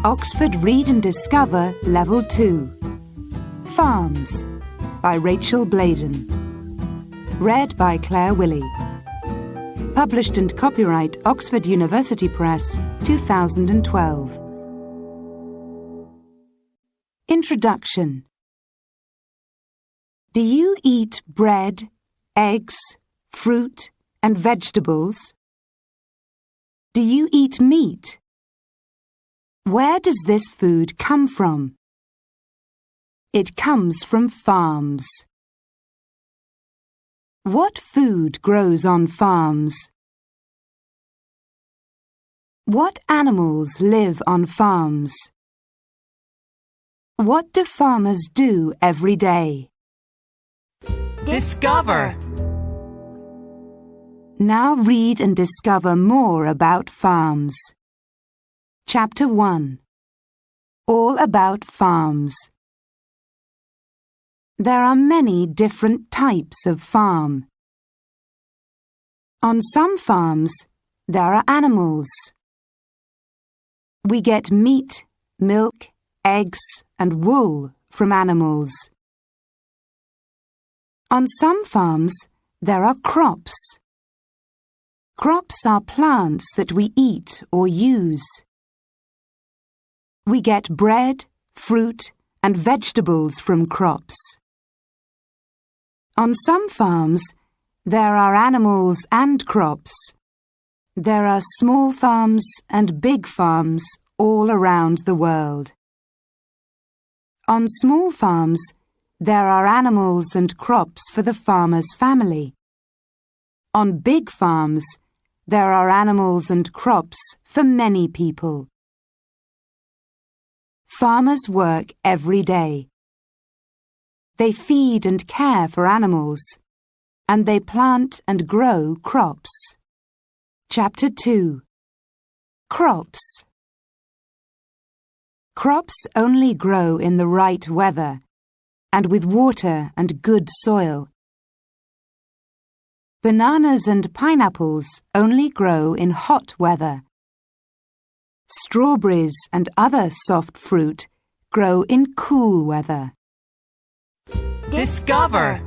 Oxford Read and Discover Level 2 Farms by Rachel Bladen. Read by Claire Willey. Published and copyright Oxford University Press, 2012. Introduction. Do you eat bread, eggs, fruit, and vegetables? Do you eat meat? Where does this food come from? It comes from farms. What food grows on farms? What animals live on farms? What do farmers do every day? Discover! Now read and discover more about farms. Chapter 1. All about farms. There are many different types of farm. On some farms, there are animals. We get meat, milk, eggs, and wool from animals. On some farms, there are crops. Crops are plants that we eat or use. We get bread, fruit, and vegetables from crops. On some farms, there are animals and crops. There are small farms and big farms all around the world. On small farms, there are animals and crops for the farmer's family. On big farms, there are animals and crops for many people. Farmers work every day. They feed and care for animals, and they plant and grow crops. Chapter 2. Crops. Crops only grow in the right weather, and with water and good soil. Bananas and pineapples only grow in hot weather. Strawberries and other soft fruit grow in cool weather. Discover!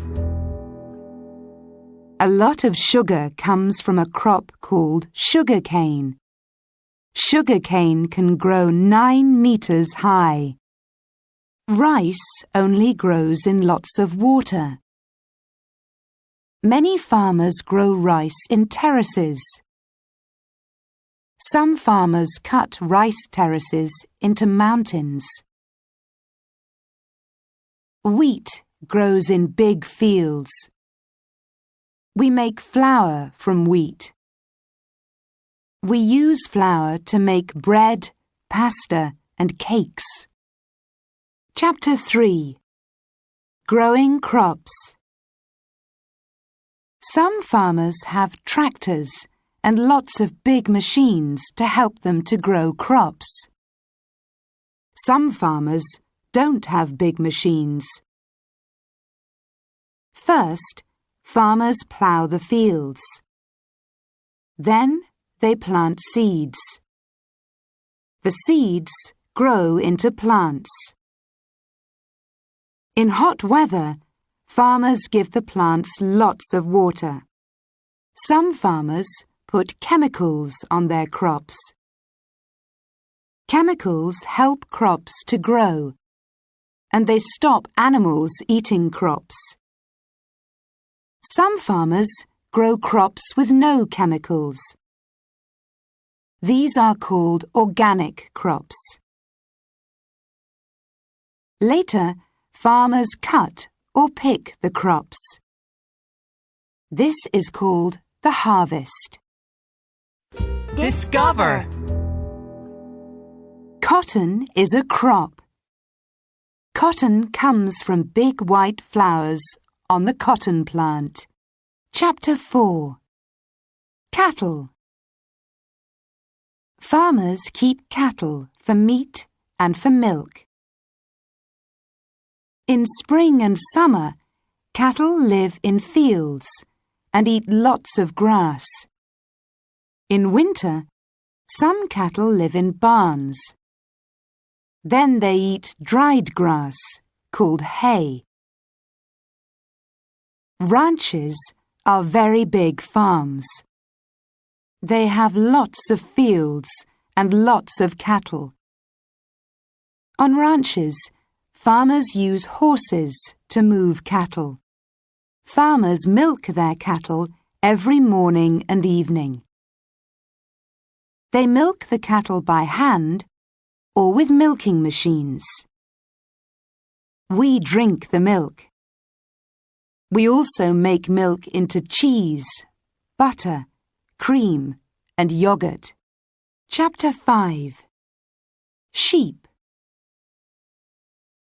A lot of sugar comes from a crop called sugarcane. Sugarcane can grow 9 meters high. Rice only grows in lots of water. Many farmers grow rice in terraces. Some farmers cut rice terraces into mountains. Wheat grows in big fields. We make flour from wheat. We use flour to make bread, pasta, and cakes. Chapter 3. Growing crops. Some farmers have tractors and lots of big machines to help them to grow crops. Some farmers don't have big machines. First, farmers plough the fields. Then they plant seeds. The seeds grow into plants. In hot weather, farmers give the plants lots of water. Some farmers put chemicals on their crops. Chemicals help crops to grow, and they stop animals eating crops. Some farmers grow crops with no chemicals. These are called organic crops. Later, farmers cut or pick the crops. This is called the harvest. Discover! Cotton is a crop. Cotton comes from big white flowers on the cotton plant. Chapter 4. Cattle. Farmers keep cattle for meat and for milk. In spring and summer, cattle live in fields and eat lots of grass. In winter, some cattle live in barns. Then they eat dried grass, called hay. Ranches are very big farms. They have lots of fields and lots of cattle. On ranches, farmers use horses to move cattle. Farmers milk their cattle every morning and evening. They milk the cattle by hand or with milking machines. We drink the milk. We also make milk into cheese, butter, cream, and yogurt. Chapter 5. Sheep.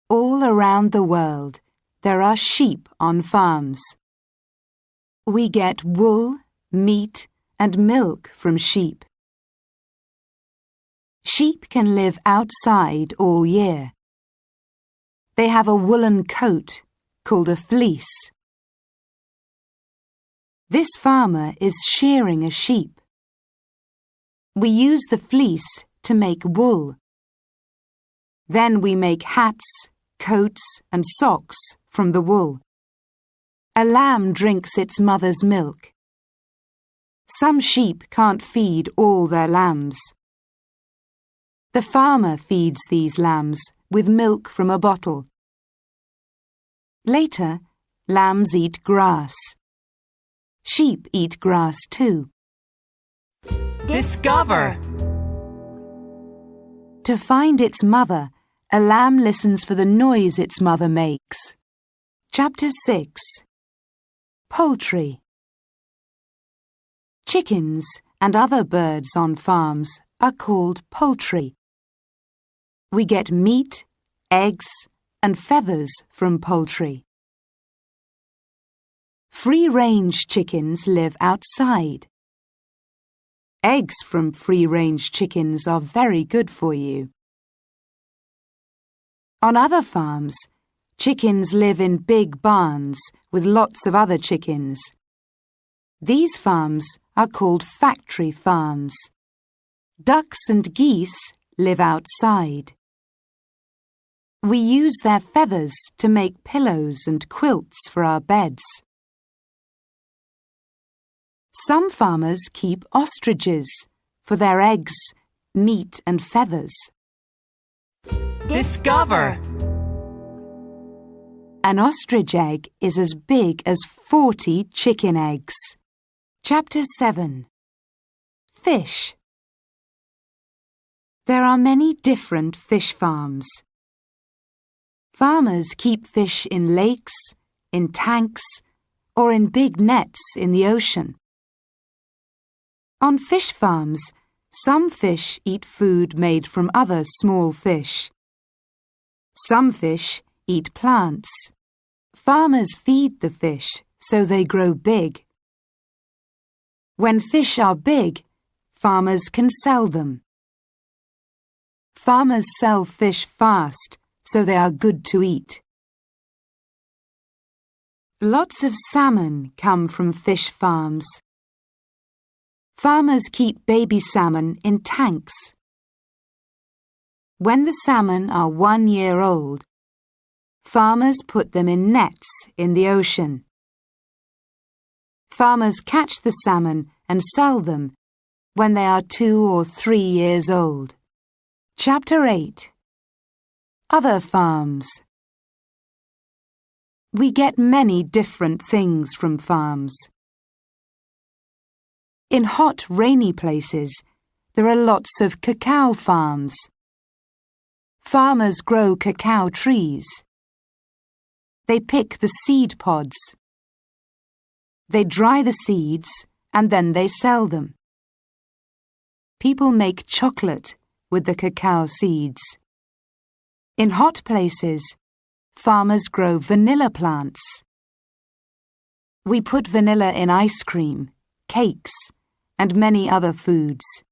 All around the world, there are sheep on farms. We get wool, meat, and milk from sheep. Sheep can live outside all year. They have a woolen coat called a fleece. This farmer is shearing a sheep. We use the fleece to make wool. Then we make hats, coats, and socks from the wool. A lamb drinks its mother's milk. Some sheep can't feed all their lambs. The farmer feeds these lambs with milk from a bottle. Later, lambs eat grass. Sheep eat grass too. Discover! To find its mother, a lamb listens for the noise its mother makes. Chapter 6. Poultry. Chickens and other birds on farms are called poultry. We get meat, eggs, and feathers from poultry. Free-range chickens live outside. Eggs from free-range chickens are very good for you. On other farms, chickens live in big barns with lots of other chickens. These farms are called factory farms. Ducks and geese live outside. We use their feathers to make pillows and quilts for our beds. Some farmers keep ostriches for their eggs, meat, and feathers. Discover! An ostrich egg is as big as 40 chicken eggs. Chapter 7. Fish. There are many different fish farms. Farmers keep fish in lakes, in tanks, or in big nets in the ocean. On fish farms, some fish eat food made from other small fish. Some fish eat plants. Farmers feed the fish so they grow big. When fish are big, farmers can sell them. Farmers sell fish fast so they are good to eat. Lots of salmon come from fish farms. Farmers keep baby salmon in tanks. When the salmon are 1 year old, farmers put them in nets in the ocean. Farmers catch the salmon and sell them when they are 2 or 3 years old. Chapter 8. Other farms. We get many different things from farms. In hot, rainy places, there are lots of cacao farms. Farmers grow cacao trees. They pick the seed pods. They dry the seeds and then they sell them. People make chocolate with the cacao seeds. In hot places, farmers grow vanilla plants. We put vanilla in ice cream, cakes, and many other foods.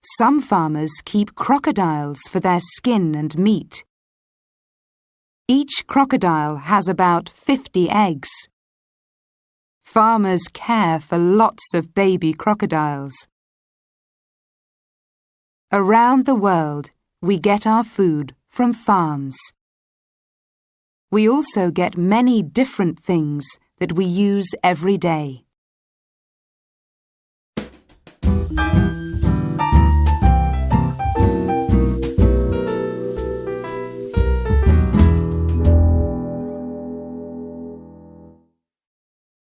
Some farmers keep crocodiles for their skin and meat. Each crocodile has about 50 eggs. Farmers care for lots of baby crocodiles. Around the world, We get our food from farms. We also get many different things that we use every day.